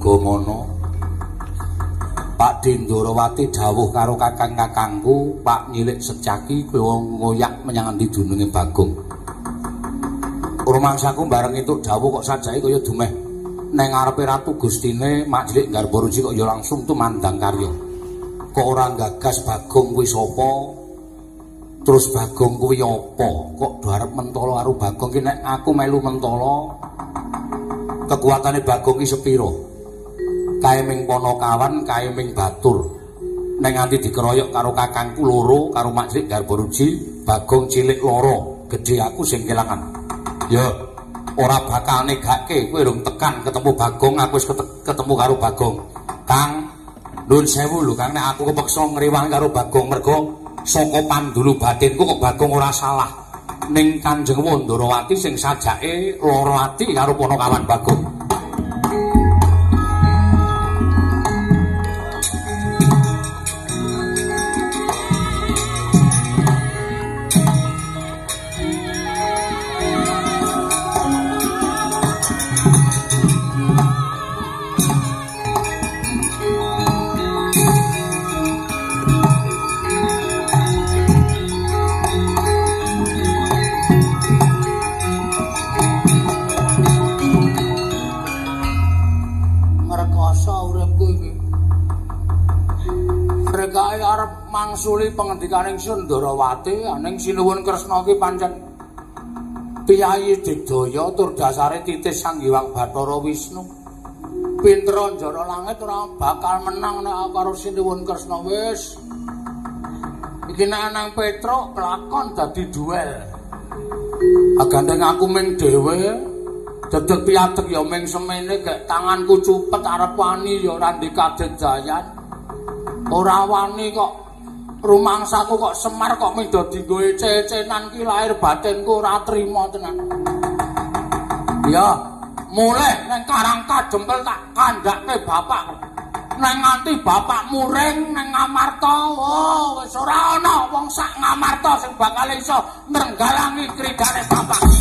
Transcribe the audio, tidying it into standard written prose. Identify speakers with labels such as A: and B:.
A: Bamana. Pak Dindorawati dawuh karo kakang-kakangku, Pak nyilik secaki kowe ngoyak menyang endi dununge Bagong. Rumangsaku bareng entuk dawuh kok sajake kaya dumeh neng ngarepe Ratu Gustine Mak Cilik Garbaruji kok ya langsung tumandang karya. Kok ora gagas Bagong kuwi sapa? Terus Bagong kuwi apa? Kok do arep mentala karo Bagong ki nek aku melu mentala kekuatane Bagong ki sepira? Kae ming Panakawan, kae ming Batur. Nek nganti dikeroyok karo kakangku loro karo Mak Cilik Garbaruji, Bagong cilik loro, gedhe aku sing kelangan. Ya, ora bakal negake kowe rung tekan ketemu Bagong, aku wis ketemu karo Bagong. Kang, nuwun sewu lho Kang, nek aku kepeksa ngrewangi karo Bagong mergo saka pandulu batinku kok Bagong ora salah. Ning Kanjeng Wandarawati sing sajake lara ati karo Panakawan Bagong. Mangsuli pengendikaning Sundarawati ning Sinuwun Kresna ki pancen piyayi digdaya tur dasare titis Sang Hyang Bathara Wisnu. Pinter njara langit ora bakal menang nek karo Sinuwun Kresna wis. Iki nek nang Petruk kelakon dadi duel. Agandeng aku ming dhewe dedeg piatek ya ming semene gek tanganku cupet arep wani ya ora ndikadet jayan. Ora wani kok rumangsaku kok Semar kok mido dienggo cecenan ki lahir batinku ora trima tenan. Ya, mulih nang Karangka jempel tak kandhake bapak. Nang nganti bapak muring nang Ngamarta, oh wis ora ana wong sak Ngamarta sing bakal iso nrenggalangi kridane bapak.